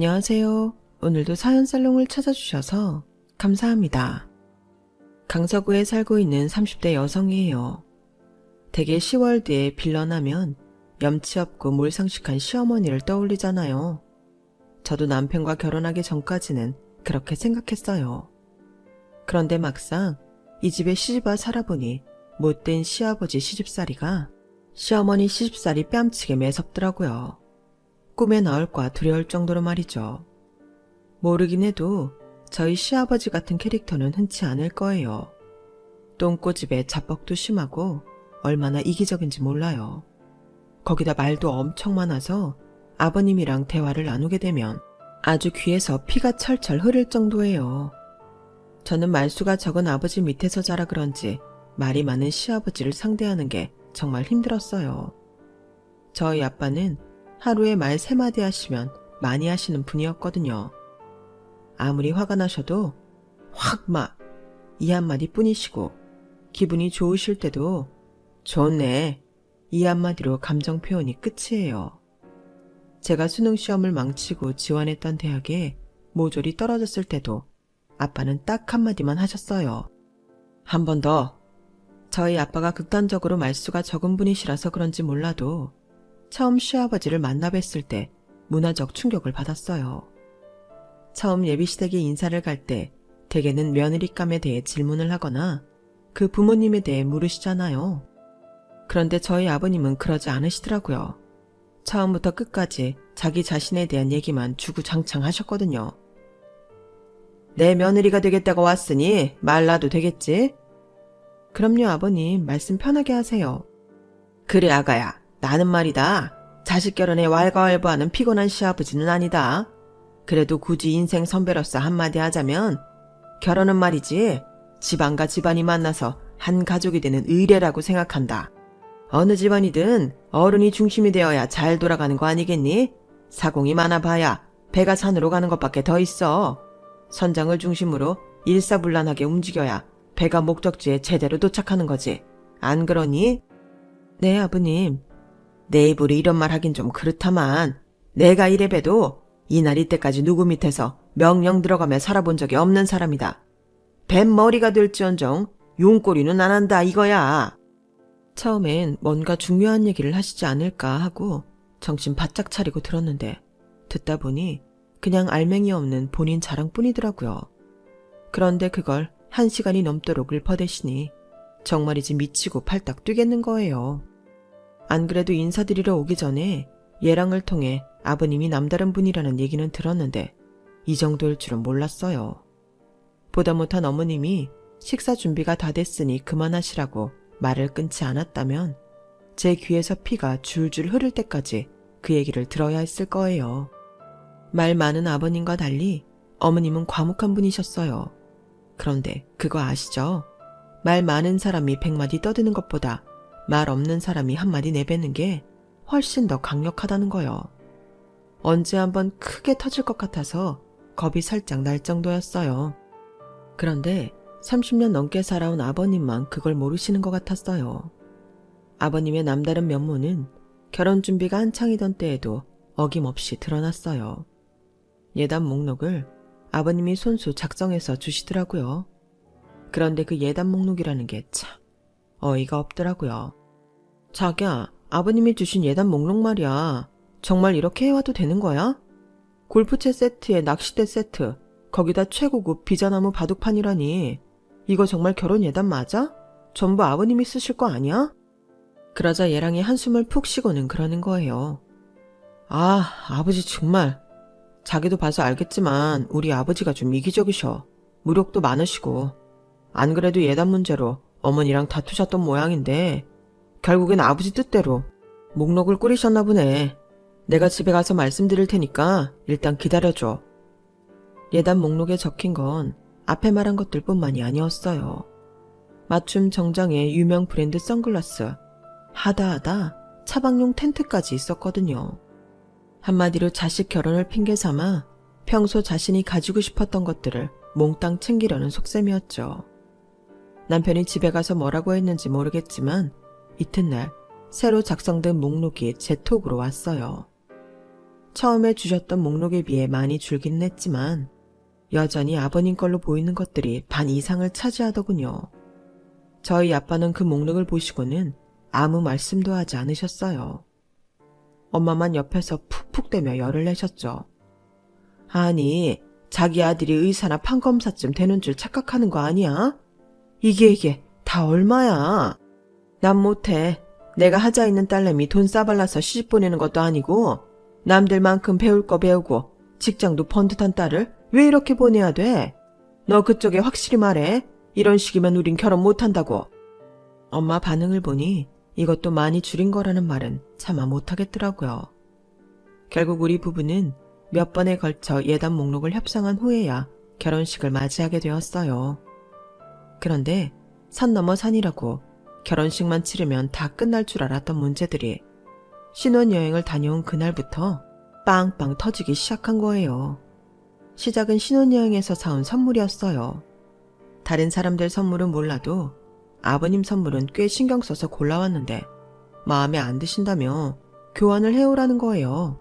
안녕하세요. 오늘도 사연살롱을 찾아주셔서 감사합니다. 강서구에 살고 있는 30대 여성이에요. 대개 10월 뒤에 빌런하면 염치 없고 몰상식한 시어머니를 떠올리잖아요. 저도 남편과 결혼하기 전까지는 그렇게 생각했어요. 그런데 막상 이 집에 시집와 살아보니 못된 시아버지 시집살이가 시어머니 시집살이 뺨치게 매섭더라고요. 꿈에 나올까 두려울 정도로 말이죠. 모르긴 해도 저희 시아버지 같은 캐릭터는 흔치 않을 거예요. 똥꼬집에 자뻑도 심하고 얼마나 이기적인지 몰라요. 거기다 말도 엄청 많아서 아버님이랑 대화를 나누게 되면 아주 귀에서 피가 철철 흐를 정도예요. 저는 말수가 적은 아버지 밑에서 자라 그런지 말이 많은 시아버지를 상대하는 게 정말 힘들었어요. 저희 아빠는 하루에 말 3마디 하시면 많이 하시는 분이었거든요. 아무리 화가 나셔도 확 막 이 한마디 뿐이시고 기분이 좋으실 때도 좋네 이 한마디로 감정 표현이 끝이에요. 제가 수능 시험을 망치고 지원했던 대학에 모조리 떨어졌을 때도 아빠는 딱 한마디만 하셨어요. 한 번 더. 저희 아빠가 극단적으로 말수가 적은 분이시라서 그런지 몰라도 처음 시아버지를 만나 뵀을 때 문화적 충격을 받았어요. 처음 예비시댁에 인사를 갈 때 대개는 며느리감에 대해 질문을 하거나 그 부모님에 대해 물으시잖아요. 그런데 저희 아버님은 그러지 않으시더라고요. 처음부터 끝까지 자기 자신에 대한 얘기만 주구장창 하셨거든요. 내 며느리가 되겠다고 왔으니 말라도 되겠지? 그럼요 아버님, 말씀 편하게 하세요. 그래 아가야, 나는 말이다. 자식 결혼에 왈가왈부하는 피곤한 시아버지는 아니다. 그래도 굳이 인생 선배로서 한마디 하자면 결혼은 말이지 집안과 집안이 만나서 한 가족이 되는 의례라고 생각한다. 어느 집안이든 어른이 중심이 되어야 잘 돌아가는 거 아니겠니? 사공이 많아봐야 배가 산으로 가는 것밖에 더 있어. 선장을 중심으로 일사불란하게 움직여야 배가 목적지에 제대로 도착하는 거지. 안 그러니? 네 아버님. 내 입으로 이런 말 하긴 좀 그렇다만 내가 이래봬도 이날 이때까지 누구 밑에서 명령 들어가며 살아본 적이 없는 사람이다. 뱀머리가 될지언정 용꼬리는 안 한다 이거야. 처음엔 뭔가 중요한 얘기를 하시지 않을까 하고 정신 바짝 차리고 들었는데 듣다 보니 그냥 알맹이 없는 본인 자랑뿐이더라고요. 그런데 그걸 1시간이 넘도록 읊어대시니 정말이지 미치고 팔딱 뛰겠는 거예요. 안 그래도 인사드리러 오기 전에 예랑을 통해 아버님이 남다른 분이라는 얘기는 들었는데 이 정도일 줄은 몰랐어요. 보다 못한 어머님이 식사 준비가 다 됐으니 그만하시라고 말을 끊지 않았다면 제 귀에서 피가 줄줄 흐를 때까지 그 얘기를 들어야 했을 거예요. 말 많은 아버님과 달리 어머님은 과묵한 분이셨어요. 그런데 그거 아시죠? 말 많은 사람이 100마디 떠드는 것보다 말 없는 사람이 한마디 내뱉는 게 훨씬 더 강력하다는 거요. 언제 한번 크게 터질 것 같아서 겁이 살짝 날 정도였어요. 그런데 30년 넘게 살아온 아버님만 그걸 모르시는 것 같았어요. 아버님의 남다른 면모는 결혼 준비가 한창이던 때에도 어김없이 드러났어요. 예단 목록을 아버님이 손수 작성해서 주시더라고요. 그런데 그 예단 목록이라는 게 참 어이가 없더라고요. 자기야, 아버님이 주신 예단 목록 말이야. 정말 이렇게 해와도 되는 거야? 골프채 세트에 낚싯대 세트, 거기다 최고급 비자나무 바둑판이라니. 이거 정말 결혼 예단 맞아? 전부 아버님이 쓰실 거 아니야? 그러자 예랑이 한숨을 푹 쉬고는 그러는 거예요. 아, 아버지 정말. 자기도 봐서 알겠지만 우리 아버지가 좀 이기적이셔. 무력도 많으시고. 안 그래도 예단 문제로 어머니랑 다투셨던 모양인데 결국엔 아버지 뜻대로 목록을 꾸리셨나 보네. 내가 집에 가서 말씀드릴 테니까 일단 기다려줘. 예단 목록에 적힌 건 앞에 말한 것들뿐만이 아니었어요. 맞춤 정장에 유명 브랜드 선글라스, 하다하다 차박용 텐트까지 있었거든요. 한마디로 자식 결혼을 핑계 삼아 평소 자신이 가지고 싶었던 것들을 몽땅 챙기려는 속셈이었죠. 남편이 집에 가서 뭐라고 했는지 모르겠지만 이튿날 새로 작성된 목록이 제 톡으로 왔어요. 처음에 주셨던 목록에 비해 많이 줄기는 했지만 여전히 아버님 걸로 보이는 것들이 반 이상을 차지하더군요. 저희 아빠는 그 목록을 보시고는 아무 말씀도 하지 않으셨어요. 엄마만 옆에서 푹푹대며 열을 내셨죠. 아니, 자기 아들이 의사나 판검사쯤 되는 줄 착각하는 거 아니야? 이게 다 얼마야? 난 못해. 내가 하자 있는 딸내미 돈 싸발라서 시집 보내는 것도 아니고 남들만큼 배울 거 배우고 직장도 번듯한 딸을 왜 이렇게 보내야 돼? 너 그쪽에 확실히 말해. 이런 식이면 우린 결혼 못한다고. 엄마 반응을 보니 이것도 많이 줄인 거라는 말은 차마 못하겠더라고요. 결국 우리 부부는 몇 번에 걸쳐 예단 목록을 협상한 후에야 결혼식을 맞이하게 되었어요. 그런데 산 넘어 산이라고 결혼식만 치르면 다 끝날 줄 알았던 문제들이 신혼여행을 다녀온 그날부터 빵빵 터지기 시작한 거예요. 시작은 신혼여행에서 사온 선물이었어요. 다른 사람들 선물은 몰라도 아버님 선물은 꽤 신경 써서 골라왔는데 마음에 안 드신다며 교환을 해오라는 거예요.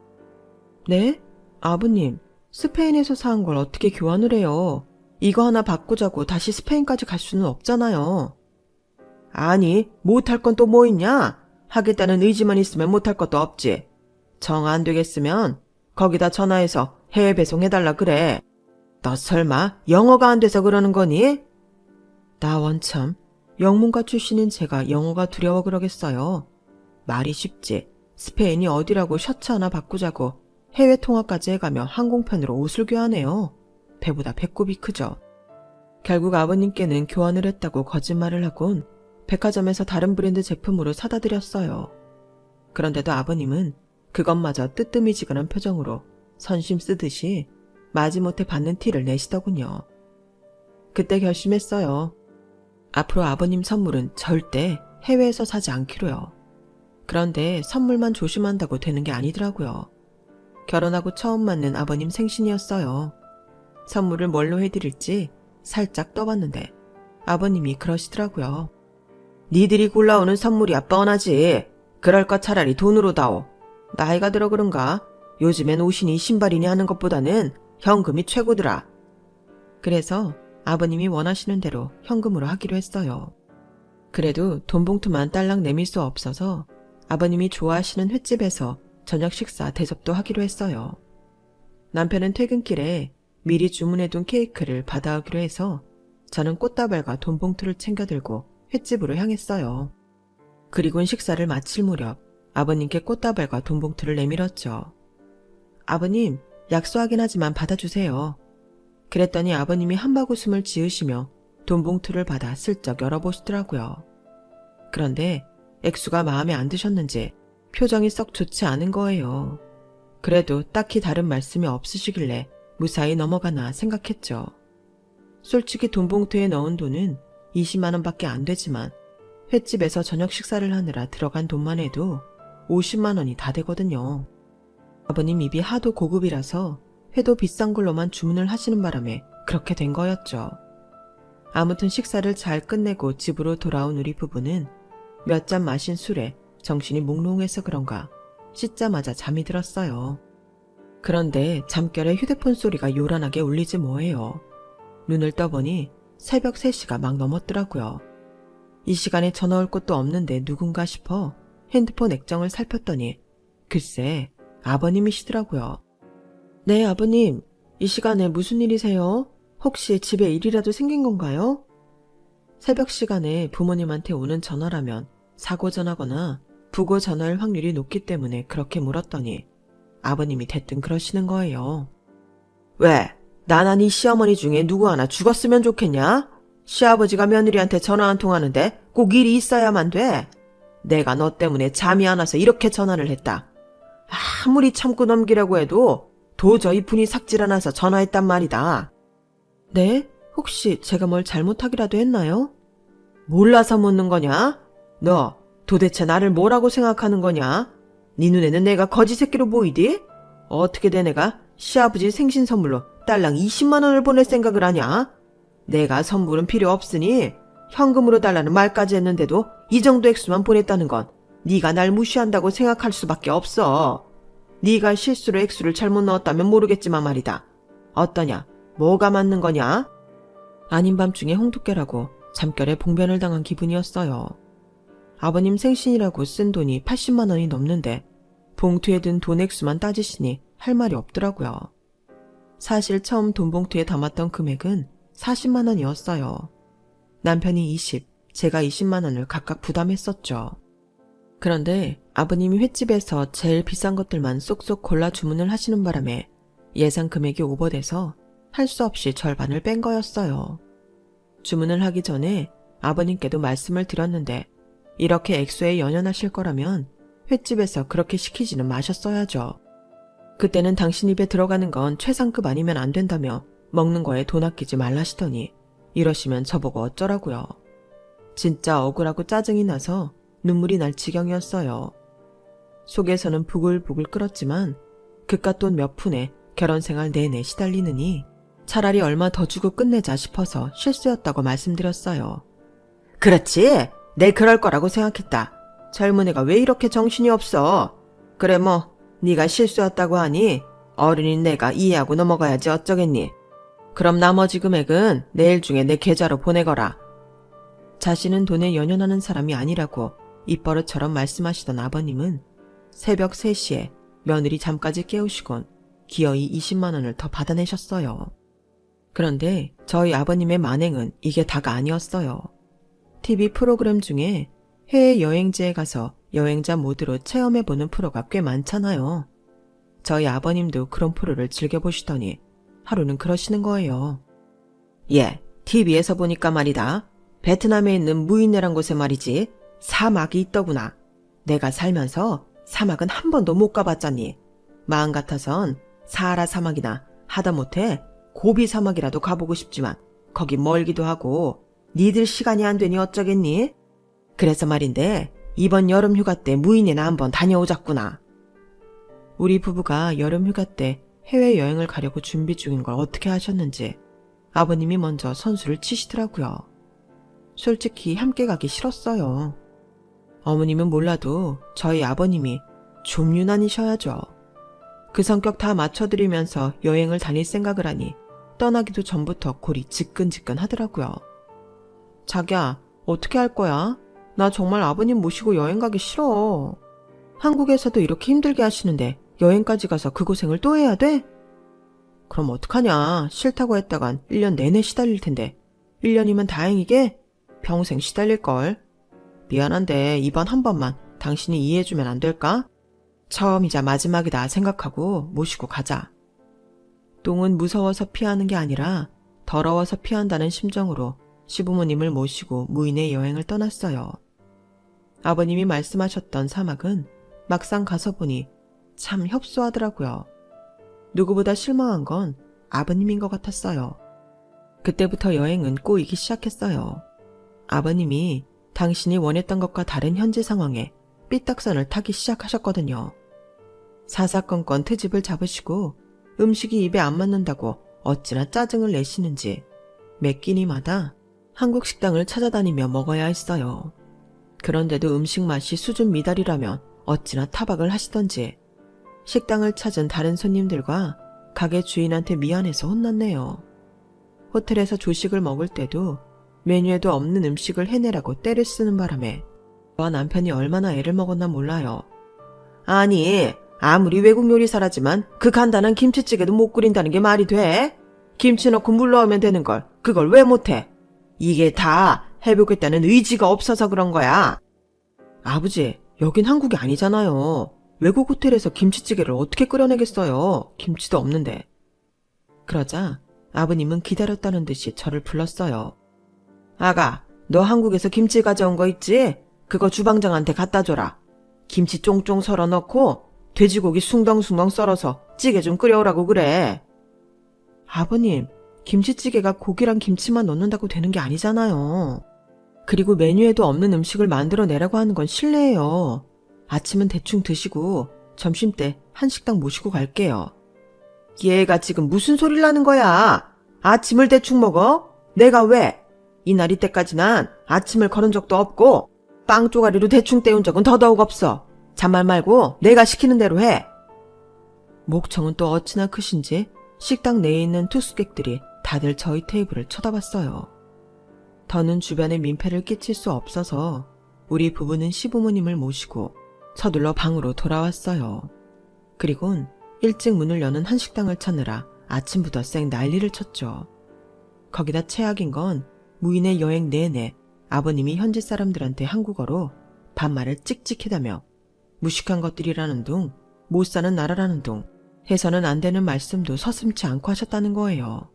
네? 아버님, 스페인에서 사온 걸 어떻게 교환을 해요? 이거 하나 바꾸자고 다시 스페인까지 갈 수는 없잖아요. 아니, 못할 건 또 뭐 있냐? 하겠다는 의지만 있으면 못할 것도 없지. 정 안 되겠으면 거기다 전화해서 해외 배송해달라 그래. 너 설마 영어가 안 돼서 그러는 거니? 나 원참 영문과 출신인 제가 영어가 두려워 그러겠어요. 말이 쉽지. 스페인이 어디라고 셔츠 하나 바꾸자고 해외 통화까지 해가며 항공편으로 옷을 교환해요. 배보다 배꼽이 크죠. 결국 아버님께는 교환을 했다고 거짓말을 하곤 백화점에서 다른 브랜드 제품으로 사다 드렸어요. 그런데도 아버님은 그것마저 뜨뜨미지근한 표정으로 선심 쓰듯이 마지못해 받는 티를 내시더군요. 그때 결심했어요. 앞으로 아버님 선물은 절대 해외에서 사지 않기로요. 그런데 선물만 조심한다고 되는 게 아니더라고요. 결혼하고 처음 맞는 아버님 생신이었어요. 선물을 뭘로 해드릴지 살짝 떠봤는데 아버님이 그러시더라고요. 니들이 골라오는 선물이야 뻔하지. 그럴 것 차라리 돈으로 다오. 나이가 들어 그런가? 요즘엔 옷이니 신발이니 하는 것보다는 현금이 최고더라. 그래서 아버님이 원하시는 대로 현금으로 하기로 했어요. 그래도 돈 봉투만 딸랑 내밀 수 없어서 아버님이 좋아하시는 횟집에서 저녁 식사 대접도 하기로 했어요. 남편은 퇴근길에 미리 주문해둔 케이크를 받아오기로 해서 저는 꽃다발과 돈 봉투를 챙겨 들고 횟집으로 향했어요. 그리곤 식사를 마칠 무렵 아버님께 꽃다발과 돈 봉투를 내밀었죠. 아버님, 약소하긴 하지만 받아주세요. 그랬더니 아버님이 한바구음을 지으시며 돈 봉투를 받아 슬쩍 열어보시더라고요. 그런데 액수가 마음에 안 드셨는지 표정이 썩 좋지 않은 거예요. 그래도 딱히 다른 말씀이 없으시길래 무사히 넘어가나 생각했죠. 솔직히 돈 봉투에 넣은 돈은 20만 원밖에 안 되지만 횟집에서 저녁 식사를 하느라 들어간 돈만 해도 50만 원이 다 되거든요. 아버님 입이 하도 고급이라서 회도 비싼 걸로만 주문을 하시는 바람에 그렇게 된 거였죠. 아무튼 식사를 잘 끝내고 집으로 돌아온 우리 부부는 몇 잔 마신 술에 정신이 몽롱해서 그런가 씻자마자 잠이 들었어요. 그런데 잠결에 휴대폰 소리가 요란하게 울리지 뭐예요. 눈을 떠보니 새벽 3시가 막 넘었더라고요. 이 시간에 전화 올 곳도 없는데 누군가 싶어 핸드폰 액정을 살폈더니 글쎄 아버님이시더라고요. 네, 아버님. 이 시간에 무슨 일이세요? 혹시 집에 일이라도 생긴 건가요? 새벽 시간에 부모님한테 오는 전화라면 사고 전화거나 부고 전화일 확률이 높기 때문에 그렇게 물었더니 아버님이 대뜸 그러시는 거예요. 왜? 나나니 시어머니 중에 누구 하나 죽었으면 좋겠냐? 시아버지가 며느리한테 전화 한 통 하는데 꼭 일이 있어야만 돼. 내가 너 때문에 잠이 안 와서 이렇게 전화를 했다. 아무리 참고 넘기려고 해도 도저히 분이 삭질 않아서 전화했단 말이다. 네? 혹시 제가 뭘 잘못하기라도 했나요? 몰라서 묻는 거냐? 너 도대체 나를 뭐라고 생각하는 거냐? 네 눈에는 내가 거지 새끼로 보이디? 어떻게 돼 내가 시아버지 생신 선물로 딸랑 20만 원을 보낼 생각을 하냐? 내가 선물은 필요 없으니 현금으로 달라는 말까지 했는데도 이 정도 액수만 보냈다는 건 네가 날 무시한다고 생각할 수밖에 없어. 네가 실수로 액수를 잘못 넣었다면 모르겠지만 말이다. 어떠냐? 뭐가 맞는 거냐? 아닌 밤중에 홍두깨라고 잠결에 봉변을 당한 기분이었어요. 아버님 생신이라고 쓴 돈이 80만 원이 넘는데 봉투에 든 돈 액수만 따지시니 할 말이 없더라고요. 사실 처음 돈 봉투에 담았던 금액은 40만 원이었어요. 남편이 20, 제가 20만 원을 각각 부담했었죠. 그런데 아버님이 횟집에서 제일 비싼 것들만 쏙쏙 골라 주문을 하시는 바람에 예상 금액이 오버돼서 할 수 없이 절반을 뺀 거였어요. 주문을 하기 전에 아버님께도 말씀을 드렸는데 이렇게 액수에 연연하실 거라면 횟집에서 그렇게 시키지는 마셨어야죠. 그때는 당신 입에 들어가는 건 최상급 아니면 안 된다며 먹는 거에 돈 아끼지 말라시더니 이러시면 저보고 어쩌라고요. 진짜 억울하고 짜증이 나서 눈물이 날 지경이었어요. 속에서는 부글부글 끓었지만 그깟 돈 몇 푼에 결혼생활 내내 시달리느니 차라리 얼마 더 주고 끝내자 싶어서 실수였다고 말씀드렸어요. 그렇지, 내 그럴 거라고 생각했다. 젊은 애가 왜 이렇게 정신이 없어. 그래 뭐 네가 실수였다고 하니 어른인 내가 이해하고 넘어가야지 어쩌겠니. 그럼 나머지 금액은 내일 중에 내 계좌로 보내거라. 자신은 돈에 연연하는 사람이 아니라고 입버릇처럼 말씀하시던 아버님은 새벽 3시에 며느리 잠까지 깨우시곤 기어이 20만 원을 더 받아내셨어요. 그런데 저희 아버님의 만행은 이게 다가 아니었어요. TV 프로그램 중에 해외여행지에 가서 여행자 모드로 체험해보는 프로가 꽤 많잖아요. 저희 아버님도 그런 프로를 즐겨보시더니 하루는 그러시는 거예요. 예, TV에서 보니까 말이다. 베트남에 있는 무이네란 곳에 말이지 사막이 있더구나. 내가 살면서 사막은 한 번도 못 가봤잖니. 마음 같아선 사하라 사막이나 하다못해 고비 사막이라도 가보고 싶지만 거기 멀기도 하고 니들 시간이 안 되니 어쩌겠니? 그래서 말인데 이번 여름 휴가 때 무이네나 한번 다녀오자꾸나. 우리 부부가 여름 휴가 때 해외여행을 가려고 준비 중인 걸 어떻게 하셨는지 아버님이 먼저 선수를 치시더라고요. 솔직히 함께 가기 싫었어요. 어머님은 몰라도 저희 아버님이 좀 유난이셔야죠. 그 성격 다 맞춰드리면서 여행을 다닐 생각을 하니 떠나기도 전부터 골이 지끈지끈 하더라고요. 자기야, 어떻게 할 거야? 나 정말 아버님 모시고 여행 가기 싫어. 한국에서도 이렇게 힘들게 하시는데 여행까지 가서 그 고생을 또 해야 돼? 그럼 어떡하냐. 싫다고 했다간 1년 내내 시달릴 텐데 1년이면 다행이게 평생 시달릴걸. 미안한데 이번 한 번만 당신이 이해해주면 안 될까? 처음이자 마지막이다 생각하고 모시고 가자. 똥은 무서워서 피하는 게 아니라 더러워서 피한다는 심정으로 시부모님을 모시고 무인의 여행을 떠났어요. 아버님이 말씀하셨던 사막은 막상 가서 보니 참 협소하더라고요. 누구보다 실망한 건 아버님인 것 같았어요. 그때부터 여행은 꼬이기 시작했어요. 아버님이 당신이 원했던 것과 다른 현재 상황에 삐딱선을 타기 시작하셨거든요. 사사건건 트집을 잡으시고 음식이 입에 안 맞는다고 어찌나 짜증을 내시는지 매 끼니마다 한국 식당을 찾아다니며 먹어야 했어요. 그런데도 음식 맛이 수준 미달이라면 어찌나 타박을 하시던지 식당을 찾은 다른 손님들과 가게 주인한테 미안해서 혼났네요. 호텔에서 조식을 먹을 때도 메뉴에도 없는 음식을 해내라고 떼를 쓰는 바람에 저와 남편이 얼마나 애를 먹었나 몰라요. 아니, 아무리 외국 요리사라지만 그 간단한 김치찌개도 못 끓인다는 게 말이 돼? 김치 넣고 물 넣으면 되는 걸 그걸 왜 못해? 이게 다 해보겠다는 의지가 없어서 그런 거야. 아버지, 여긴 한국이 아니잖아요. 외국 호텔에서 김치찌개를 어떻게 끓여내겠어요? 김치도 없는데. 그러자 아버님은 기다렸다는 듯이 저를 불렀어요. 아가, 너 한국에서 김치 가져온 거 있지? 그거 주방장한테 갖다 줘라. 김치 쫑쫑 썰어 넣고 돼지고기 숭덩숭덩 썰어서 찌개 좀 끓여오라고 그래. 아버님, 김치찌개가 고기랑 김치만 넣는다고 되는 게 아니잖아요. 그리고 메뉴에도 없는 음식을 만들어내라고 하는 건 실례예요. 아침은 대충 드시고 점심 때 한식당 모시고 갈게요. 얘가 지금 무슨 소리를 하는 거야? 아침을 대충 먹어? 내가 왜? 이날이 때까지 난 아침을 거른 적도 없고 빵 쪼가리로 대충 때운 적은 더더욱 없어. 잔말 말고 내가 시키는 대로 해. 목청은 또 어찌나 크신지 식당 내에 있는 투숙객들이 다들 저희 테이블을 쳐다봤어요. 더는 주변에 민폐를 끼칠 수 없어서 우리 부부는 시부모님을 모시고 서둘러 방으로 돌아왔어요. 그리곤 일찍 문을 여는 한식당을 찾느라 아침부터 쌩 난리를 쳤죠. 거기다 최악인 건 무인의 여행 내내 아버님이 현지 사람들한테 한국어로 반말을 찍찍히다며 무식한 것들이라는 둥, 못 사는 나라라는 둥 해서는 안 되는 말씀도 서슴지 않고 하셨다는 거예요.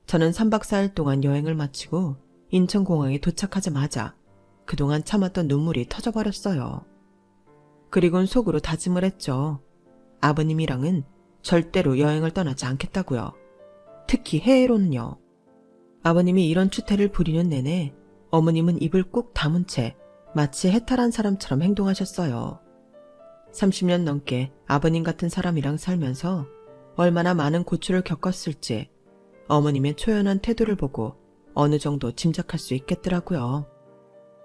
저는 3박 4일 동안 여행을 마치고 인천공항에 도착하자마자 그동안 참았던 눈물이 터져버렸어요. 그리곤 속으로 다짐을 했죠. 아버님이랑은 절대로 여행을 떠나지 않겠다고요. 특히 해외로는요. 아버님이 이런 추태를 부리는 내내 어머님은 입을 꾹 다문 채 마치 해탈한 사람처럼 행동하셨어요. 30년 넘게 아버님 같은 사람이랑 살면서 얼마나 많은 고초를 겪었을지 어머님의 초연한 태도를 보고 어느 정도 짐작할 수 있겠더라고요.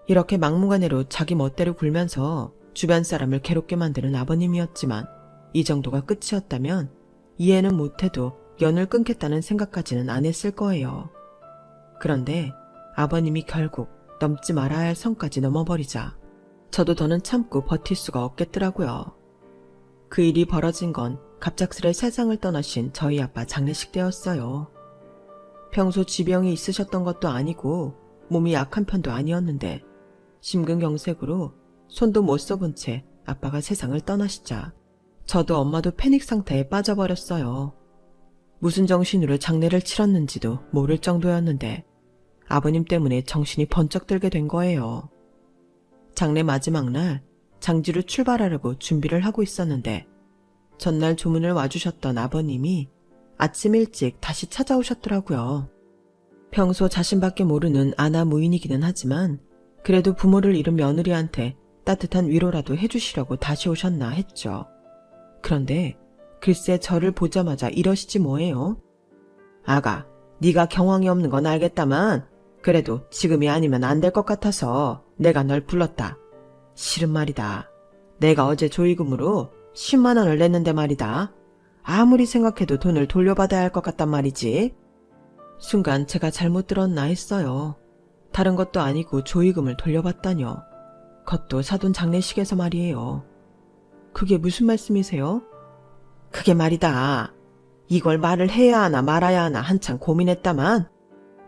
이렇게 막무가내로 자기 멋대로 굴면서 주변 사람을 괴롭게 만드는 아버님이었지만 이 정도가 끝이었다면 이해는 못해도 연을 끊겠다는 생각까지는 안 했을 거예요. 그런데 아버님이 결국 넘지 말아야 할 선까지 넘어버리자 저도 더는 참고 버틸 수가 없겠더라고요. 그 일이 벌어진 건 갑작스레 세상을 떠나신 저희 아빠 장례식 때였어요. 평소 지병이 있으셨던 것도 아니고 몸이 약한 편도 아니었는데 심근경색으로 손도 못 써본 채 아빠가 세상을 떠나시자 저도 엄마도 패닉 상태에 빠져버렸어요. 무슨 정신으로 장례를 치렀는지도 모를 정도였는데 아버님 때문에 정신이 번쩍 들게 된 거예요. 장례 마지막 날 장지로 출발하려고 준비를 하고 있었는데 전날 조문을 와주셨던 아버님이 아침 일찍 다시 찾아오셨더라고요. 평소 자신밖에 모르는 아나 무인이기는 하지만 그래도 부모를 잃은 며느리한테 따뜻한 위로라도 해주시려고 다시 오셨나 했죠. 그런데 글쎄 저를 보자마자 이러시지 뭐예요. 아가, 네가 경황이 없는 건 알겠다만 그래도 지금이 아니면 안 될 것 같아서 내가 널 불렀다. 실은 말이다. 내가 어제 조의금으로 10만 원을 냈는데 말이다. 아무리 생각해도 돈을 돌려받아야 할 것 같단 말이지. 순간 제가 잘못 들었나 했어요. 다른 것도 아니고 조의금을 돌려받다뇨. 그것도 사돈 장례식에서 말이에요. 그게 무슨 말씀이세요? 그게 말이다. 이걸 말을 해야 하나 말아야 하나 한참 고민했다만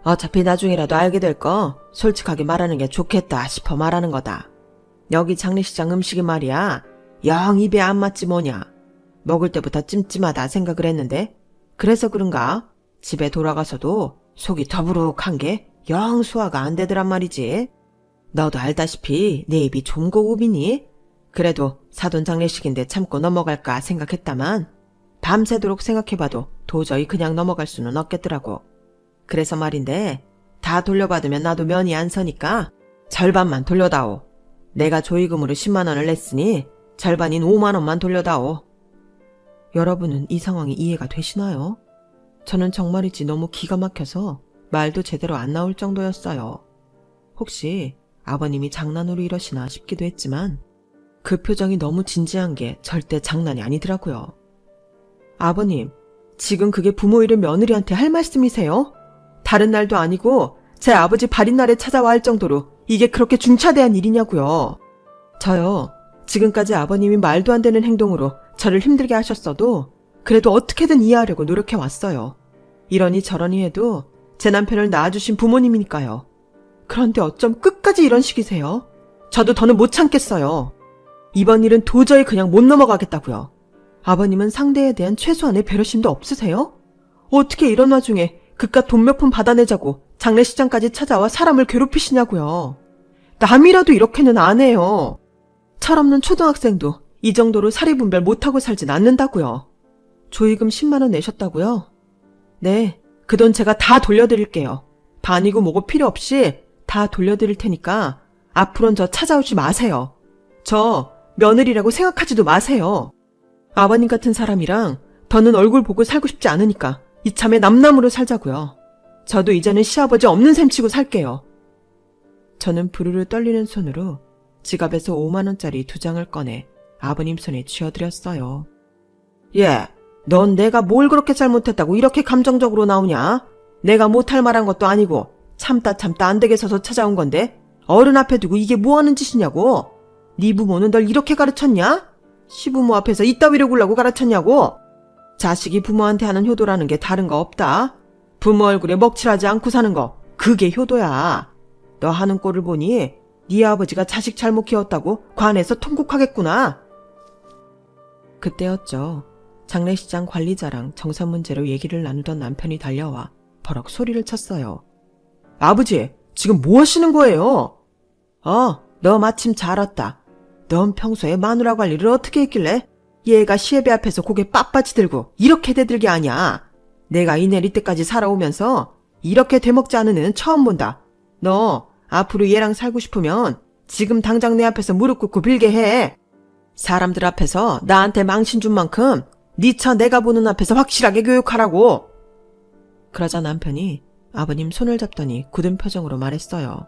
어차피 나중에라도 알게 될 거 솔직하게 말하는 게 좋겠다 싶어 말하는 거다. 여기 장례식장 음식이 말이야. 영 입에 안 맞지 뭐냐. 먹을 때부터 찜찜하다 생각을 했는데 그래서 그런가 집에 돌아가서도 속이 더부룩한 게 영 소화가 안 되더란 말이지. 너도 알다시피 내 입이 좀 고급이니? 그래도 사돈 장례식인데 참고 넘어갈까 생각했다만 밤새도록 생각해봐도 도저히 그냥 넘어갈 수는 없겠더라고. 그래서 말인데 다 돌려받으면 나도 면이 안 서니까 절반만 돌려다오. 내가 조의금으로 10만 원을 냈으니 절반인 5만 원만 돌려다오. 여러분은 이 상황이 이해가 되시나요? 저는 정말이지 너무 기가 막혀서 말도 제대로 안 나올 정도였어요. 혹시 아버님이 장난으로 이러시나 싶기도 했지만 그 표정이 너무 진지한 게 절대 장난이 아니더라고요. 아버님, 지금 그게 부모 잃은 며느리한테 할 말씀이세요? 다른 날도 아니고 제 아버지 발인 날에 찾아와 할 정도로 이게 그렇게 중차대한 일이냐고요. 저요, 지금까지 아버님이 말도 안 되는 행동으로 저를 힘들게 하셨어도 그래도 어떻게든 이해하려고 노력해왔어요. 이러니 저러니 해도 제 남편을 낳아주신 부모님이니까요. 그런데 어쩜 끝까지 이런 식이세요? 저도 더는 못 참겠어요. 이번 일은 도저히 그냥 못 넘어가겠다고요. 아버님은 상대에 대한 최소한의 배려심도 없으세요? 어떻게 이런 와중에 그깟 돈 몇 푼 받아내자고 장례식장까지 찾아와 사람을 괴롭히시냐고요. 남이라도 이렇게는 안 해요. 철없는 초등학생도 이 정도로 사리분별 못하고 살진 않는다고요. 조의금 10만 원 내셨다고요? 네, 그 돈 제가 다 돌려드릴게요. 반이고 뭐고 필요 없이 다 돌려드릴 테니까 앞으로는 저 찾아오지 마세요. 저 며느리라고 생각하지도 마세요. 아버님 같은 사람이랑 더는 얼굴 보고 살고 싶지 않으니까 이참에 남남으로 살자고요. 저도 이제는 시아버지 없는 셈 치고 살게요. 저는 부르르 떨리는 손으로 지갑에서 5만 원짜리 2장을 꺼내 아버님 손에 쥐어드렸어요. 예, 넌 내가 뭘 그렇게 잘못했다고 이렇게 감정적으로 나오냐? 내가 못할 말한 것도 아니고 참다 안 되게 서서 찾아온 건데 어른 앞에 두고 이게 뭐하는 짓이냐고? 네 부모는 널 이렇게 가르쳤냐? 시부모 앞에서 이따위로 굴라고 가르쳤냐고? 자식이 부모한테 하는 효도라는 게 다른 거 없다. 부모 얼굴에 먹칠하지 않고 사는 거, 그게 효도야. 너 하는 꼴을 보니 네 아버지가 자식 잘못 키웠다고 관에서 통곡하겠구나. 그때였죠. 장례식장 관리자랑 정산 문제로 얘기를 나누던 남편이 달려와 버럭 소리를 쳤어요. 아버지, 지금 뭐 하시는 거예요? 너 마침 잘 왔다. 넌 평소에 마누라 관리를 어떻게 했길래 얘가 시애비 앞에서 고개 빳빳이 들고 이렇게 대들게 하냐? 내가 이 내리 때까지 살아오면서 이렇게 되먹지 않은 애는 처음 본다. 너 앞으로 얘랑 살고 싶으면 지금 당장 내 앞에서 무릎 꿇고 빌게 해. 사람들 앞에서 나한테 망신 준 만큼 네 처 내가 보는 앞에서 확실하게 교육하라고. 그러자 남편이 아버님 손을 잡더니 굳은 표정으로 말했어요.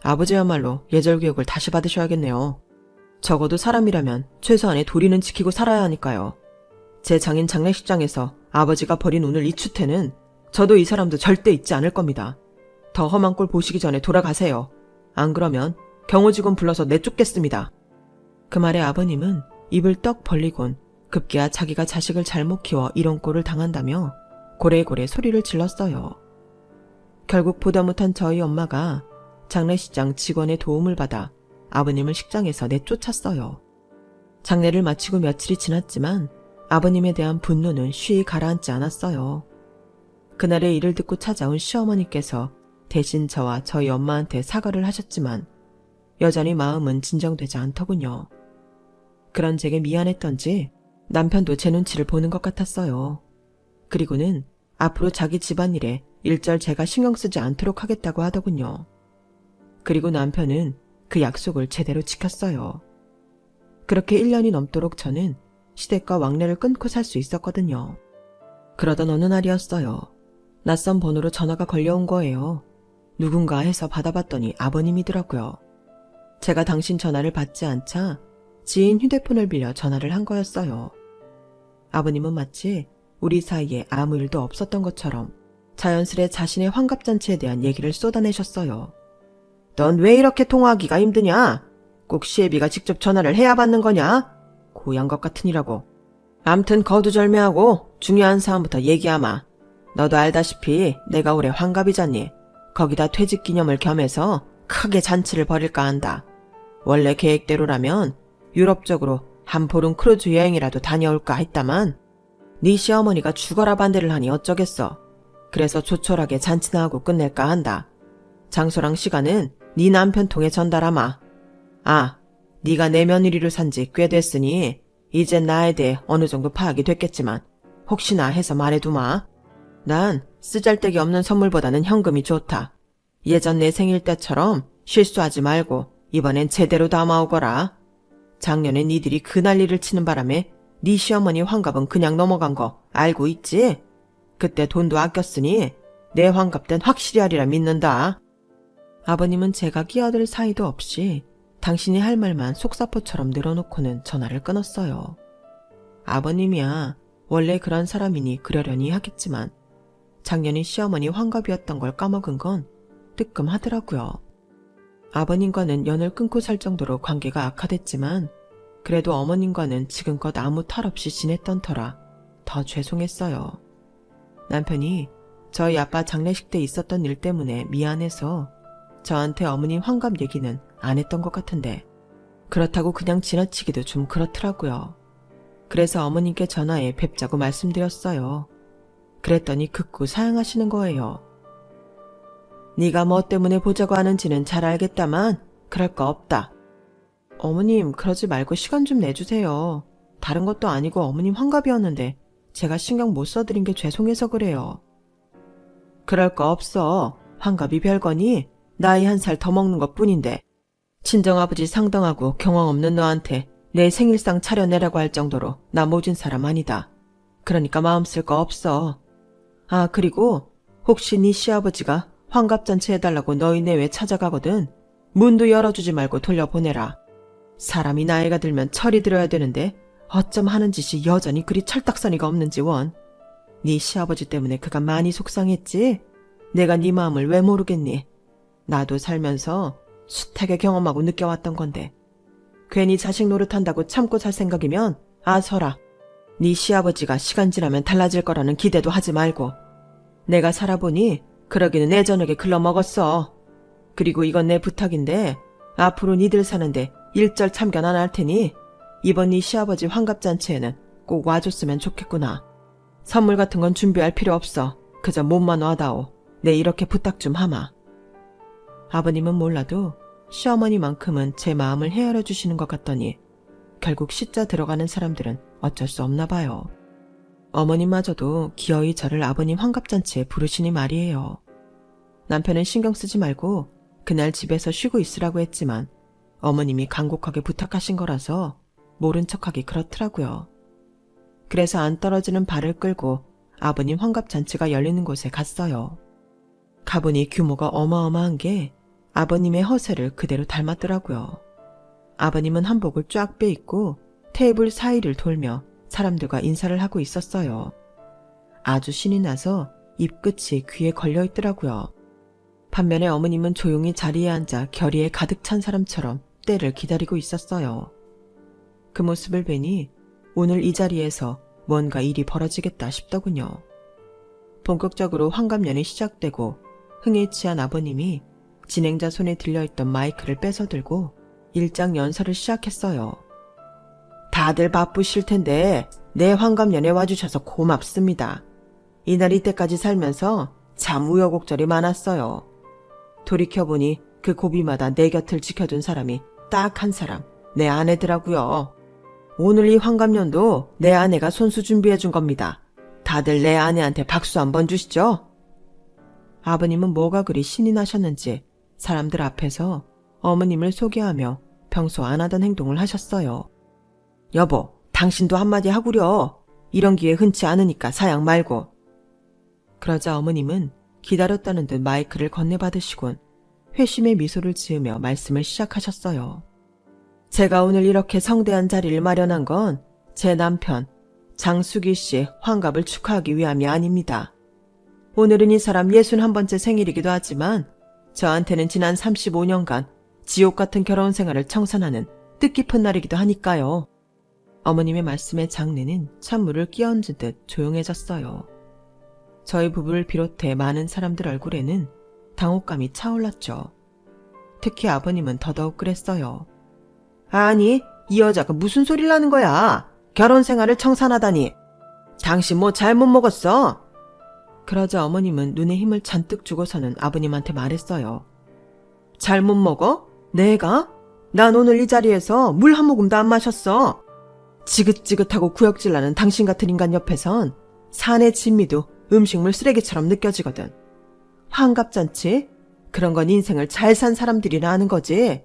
아버지야말로 예절 교육을 다시 받으셔야겠네요. 적어도 사람이라면 최소한의 도리는 지키고 살아야 하니까요. 제 장인 장례식장에서 아버지가 벌인 오늘 이 추태는 저도 이 사람도 절대 잊지 않을 겁니다. 더 험한 꼴 보시기 전에 돌아가세요. 안 그러면 경호직원 불러서 내쫓겠습니다. 그 말에 아버님은 입을 떡 벌리곤 급기야 자기가 자식을 잘못 키워 이런 꼴을 당한다며 고래고래 소리를 질렀어요. 결국 보다 못한 저희 엄마가 장례식장 직원의 도움을 받아 아버님을 식장에서 내쫓았어요. 장례를 마치고 며칠이 지났지만 아버님에 대한 분노는 쉬이 가라앉지 않았어요. 그날의 일을 듣고 찾아온 시어머니께서 대신 저와 저희 엄마한테 사과를 하셨지만 여전히 마음은 진정되지 않더군요. 그런 제게 미안했던지 남편도 제 눈치를 보는 것 같았어요. 그리고는 앞으로 자기 집안일에 일절 제가 신경 쓰지 않도록 하겠다고 하더군요. 그리고 남편은 그 약속을 제대로 지켰어요. 그렇게 1년이 넘도록 저는 시댁과 왕래를 끊고 살 수 있었거든요. 그러던 어느 날이었어요. 낯선 번호로 전화가 걸려온 거예요. 누군가 해서 받아봤더니 아버님이더라고요. 제가 당신 전화를 받지 않자 지인 휴대폰을 빌려 전화를 한 거였어요. 아버님은 마치 우리 사이에 아무 일도 없었던 것처럼 자연스레 자신의 환갑잔치에 대한 얘기를 쏟아내셨어요. 넌 왜 이렇게 통화하기가 힘드냐? 꼭 시애비가 직접 전화를 해야 받는 거냐? 고양 것 같으니라고. 암튼 거두절미하고 중요한 사안부터 얘기하마. 너도 알다시피 내가 올해 환갑이잖니. 거기다 퇴직기념을 겸해서 크게 잔치를 벌일까 한다. 원래 계획대로라면 유럽 쪽으로 한 보름 크루즈 여행이라도 다녀올까 했다만 네 시어머니가 죽어라 반대를 하니 어쩌겠어. 그래서 조촐하게 잔치나 하고 끝낼까 한다. 장소랑 시간은 네 남편 통해 전달하마. 아, 네가 내 며느리로 산 지 꽤 됐으니 이젠 나에 대해 어느 정도 파악이 됐겠지만 혹시나 해서 말해두마. 난 쓰잘데기 없는 선물보다는 현금이 좋다. 예전 내 생일 때처럼 실수하지 말고 이번엔 제대로 담아오거라. 작년에 니들이 그 난리를 치는 바람에 네 시어머니 환갑은 그냥 넘어간 거 알고 있지? 그때 돈도 아꼈으니 내 환갑 땐 확실히 하리라 믿는다. 아버님은 제가 끼어들 사이도 없이 당신이 할 말만 속사포처럼 늘어놓고는 전화를 끊었어요. 아버님이야 원래 그런 사람이니 그러려니 하겠지만 작년이 시어머니 환갑이었던 걸 까먹은 건 뜨끔하더라고요. 아버님과는 연을 끊고 살 정도로 관계가 악화됐지만 그래도 어머님과는 지금껏 아무 탈 없이 지냈던 터라 더 죄송했어요. 남편이 저희 아빠 장례식 때 있었던 일 때문에 미안해서 저한테 어머님 환갑 얘기는 안 했던 것 같은데 그렇다고 그냥 지나치기도 좀 그렇더라고요. 그래서 어머님께 전화해 뵙자고 말씀드렸어요. 그랬더니 극구 사양하시는 거예요. 네가 뭐 때문에 보자고 하는지는 잘 알겠다만 그럴 거 없다. 어머님 그러지 말고 시간 좀 내주세요. 다른 것도 아니고 어머님 환갑이었는데 제가 신경 못 써드린 게 죄송해서 그래요. 그럴 거 없어. 환갑이 별거니 나이 한 살 더 먹는 것뿐인데 친정아버지 상당하고 경험 없는 너한테 내 생일상 차려내라고 할 정도로 나 모진 사람 아니다. 그러니까 마음 쓸 거 없어. 아 그리고 혹시 네 시아버지가 환갑잔치 해달라고 너희 내외 찾아가거든 문도 열어주지 말고 돌려보내라. 사람이 나이가 들면 철이 들어야 되는데 어쩜 하는 짓이 여전히 그리 철딱서니가 없는지 원. 네 시아버지 때문에 그가 많이 속상했지? 내가 네 마음을 왜 모르겠니? 나도 살면서 숱하게 경험하고 느껴왔던 건데 괜히 자식 노릇한다고 참고 살 생각이면 아서라. 네 시아버지가 시간 지나면 달라질 거라는 기대도 하지 말고. 내가 살아보니 그러기는 내 저녁에 글러먹었어. 그리고 이건 내 부탁인데 앞으로 니들 사는데 일절 참견 안 할 테니 이번 네 시아버지 환갑잔치에는 꼭 와줬으면 좋겠구나. 선물 같은 건 준비할 필요 없어. 그저 몸만 와다오. 내 이렇게 부탁 좀 하마. 아버님은 몰라도 시어머니만큼은 제 마음을 헤아려 주시는 것 같더니 결국 시자 들어가는 사람들은 어쩔 수 없나 봐요. 어머님마저도 기어이 저를 아버님 환갑잔치에 부르시니 말이에요. 남편은 신경 쓰지 말고 그날 집에서 쉬고 있으라고 했지만 어머님이 간곡하게 부탁하신 거라서 모른 척하기 그렇더라고요. 그래서 안 떨어지는 발을 끌고 아버님 환갑잔치가 열리는 곳에 갔어요. 가보니 규모가 어마어마한 게 아버님의 허세를 그대로 닮았더라고요. 아버님은 한복을 쫙 빼입고 테이블 사이를 돌며 사람들과 인사를 하고 있었어요. 아주 신이 나서 입끝이 귀에 걸려 있더라고요. 반면에 어머님은 조용히 자리에 앉아 결의에 가득 찬 사람처럼 때를 기다리고 있었어요. 그 모습을 뵈니 오늘 이 자리에서 뭔가 일이 벌어지겠다 싶더군요. 본격적으로 환갑년이 시작되고 흥에 취한 아버님이 진행자 손에 들려있던 마이크를 뺏어들고 일장 연설을 시작했어요. 다들 바쁘실 텐데 내 환갑년에 와주셔서 고맙습니다. 이날 이때까지 살면서 참 우여곡절이 많았어요. 돌이켜보니 그 고비마다 내 곁을 지켜준 사람이 딱 한 사람, 내 아내더라고요. 오늘 이 환갑년도 내 아내가 손수 준비해준 겁니다. 다들 내 아내한테 박수 한번 주시죠. 아버님은 뭐가 그리 신이 나셨는지 사람들 앞에서 어머님을 소개하며 평소 안 하던 행동을 하셨어요. 여보, 당신도 한마디 하구려. 이런 기회 흔치 않으니까 사양 말고. 그러자 어머님은 기다렸다는 듯 마이크를 건네받으시곤 회심의 미소를 지으며 말씀을 시작하셨어요. 제가 오늘 이렇게 성대한 자리를 마련한 건 제 남편 장수기 씨 환갑을 축하하기 위함이 아닙니다. 오늘은 이 사람 61번째 생일이기도 하지만 저한테는 지난 35년간 지옥 같은 결혼 생활을 청산하는 뜻깊은 날이기도 하니까요. 어머님의 말씀에 장내는 찬물을 끼얹은 듯 조용해졌어요. 저희 부부를 비롯해 많은 사람들 얼굴에는 당혹감이 차올랐죠. 특히 아버님은 더더욱 그랬어요. 아니, 이 여자가 무슨 소리를 하는 거야? 결혼 생활을 청산하다니. 당신 뭐 잘못 먹었어? 그러자 어머님은 눈에 힘을 잔뜩 주고서는 아버님한테 말했어요. 잘못 먹어? 내가? 난 오늘 이 자리에서 물 한 모금도 안 마셨어. 지긋지긋하고 구역질나는 당신 같은 인간 옆에선 산의 진미도 음식물 쓰레기처럼 느껴지거든. 환갑잔치? 그런 건 인생을 잘 산 사람들이나 하는 거지.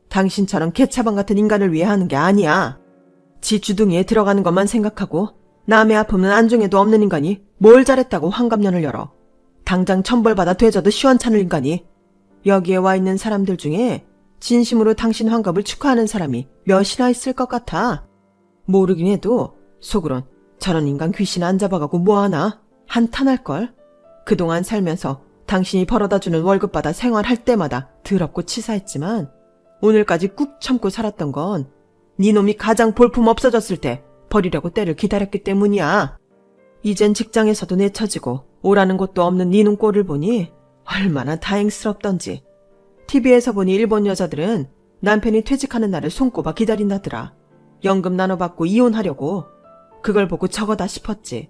당신처럼 개차방 같은 인간을 위해 하는 게 아니야. 지 주둥이에 들어가는 것만 생각하고 남의 아픔은 안중에도 없는 인간이 뭘 잘했다고 환갑년을 열어. 당장 천벌받아 되져도 시원찮을 인간이. 여기에 와 있는 사람들 중에 진심으로 당신 환갑을 축하하는 사람이 몇이나 있을 것 같아. 모르긴 해도 속으론 저런 인간 귀신 안 잡아가고 뭐하나 한탄할걸. 그동안 살면서 당신이 벌어다주는 월급 받아 생활할 때마다 더럽고 치사했지만 오늘까지 꾹 참고 살았던 건 네 놈이 가장 볼품 없어졌을 때 버리려고 때를 기다렸기 때문이야. 이젠 직장에서도 내쳐지고 오라는 곳도 없는 네 놈 꼴을 보니 얼마나 다행스럽던지. TV에서 보니 일본 여자들은 남편이 퇴직하는 날을 손꼽아 기다린다더라. 연금 나눠받고 이혼하려고. 그걸 보고 저거다 싶었지.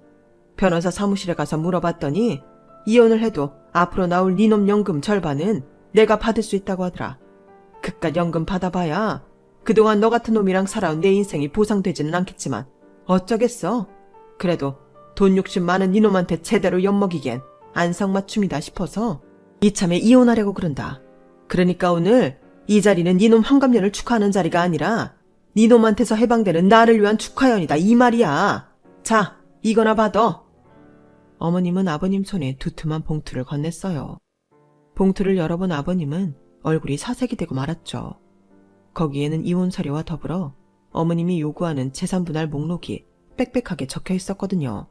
변호사 사무실에 가서 물어봤더니 이혼을 해도 앞으로 나올 네 놈 연금 절반은 내가 받을 수 있다고 하더라. 그깟 연금 받아봐야 그동안 너 같은 놈이랑 살아온 내 인생이 보상되지는 않겠지만 어쩌겠어. 그래도 돈 욕심 많은 이놈한테 제대로 엿먹이기엔 안성맞춤이다 싶어서 이참에 이혼하려고 그런다. 그러니까 오늘 이 자리는 니놈 환갑년을 축하하는 자리가 아니라 니놈한테서 해방되는 나를 위한 축하연이다 이 말이야. 자, 이거나 받아. 어머님은 아버님 손에 두툼한 봉투를 건넸어요. 봉투를 열어본 아버님은 얼굴이 사색이 되고 말았죠. 거기에는 이혼 서류와 더불어 어머님이 요구하는 재산 분할 목록이 빽빽하게 적혀 있었거든요.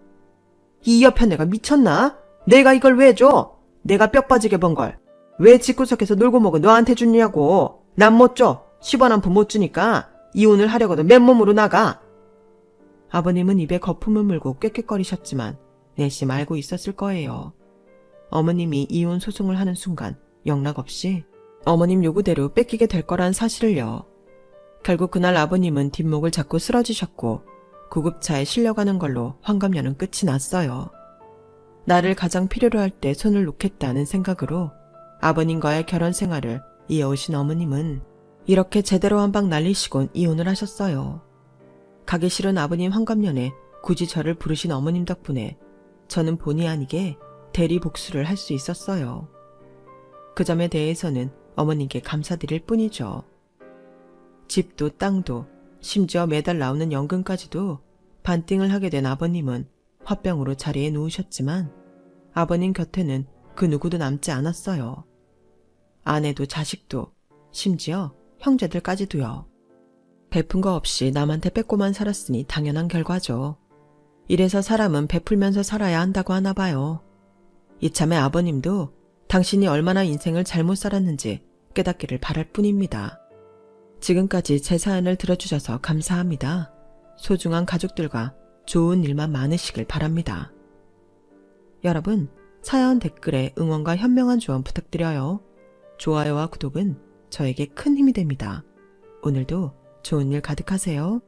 이 옆에 내가 미쳤나? 내가 이걸 왜 줘? 내가 뼈 빠지게 번 걸. 왜 집구석에서 놀고 먹은 너한테 주냐고. 난 못 줘. 10원 한 푼 못 주니까 이혼을 하려거든 맨몸으로 나가. 아버님은 입에 거품을 물고 꾀꾀거리셨지만 내심 알고 있었을 거예요. 어머님이 이혼 소송을 하는 순간 영락없이 어머님 요구대로 뺏기게 될 거란 사실을요. 결국 그날 아버님은 뒷목을 잡고 쓰러지셨고 구급차에 실려가는 걸로 환갑년은 끝이 났어요. 나를 가장 필요로 할 때 손을 놓겠다는 생각으로 아버님과의 결혼 생활을 이어오신 어머님은 이렇게 제대로 한 방 날리시곤 이혼을 하셨어요. 가기 싫은 아버님 환갑년에 굳이 저를 부르신 어머님 덕분에 저는 본의 아니게 대리 복수를 할 수 있었어요. 그 점에 대해서는 어머님께 감사드릴 뿐이죠. 집도 땅도 심지어 매달 나오는 연금까지도 반띵을 하게 된 아버님은 화병으로 자리에 누우셨지만 아버님 곁에는 그 누구도 남지 않았어요. 아내도 자식도 심지어 형제들까지도요. 베푼 거 없이 남한테 뺏고만 살았으니 당연한 결과죠. 이래서 사람은 베풀면서 살아야 한다고 하나 봐요. 이참에 아버님도 당신이 얼마나 인생을 잘못 살았는지 깨닫기를 바랄 뿐입니다. 지금까지 제 사연을 들어주셔서 감사합니다. 소중한 가족들과 좋은 일만 많으시길 바랍니다. 여러분, 사연 댓글에 응원과 현명한 조언 부탁드려요. 좋아요와 구독은 저에게 큰 힘이 됩니다. 오늘도 좋은 일 가득하세요.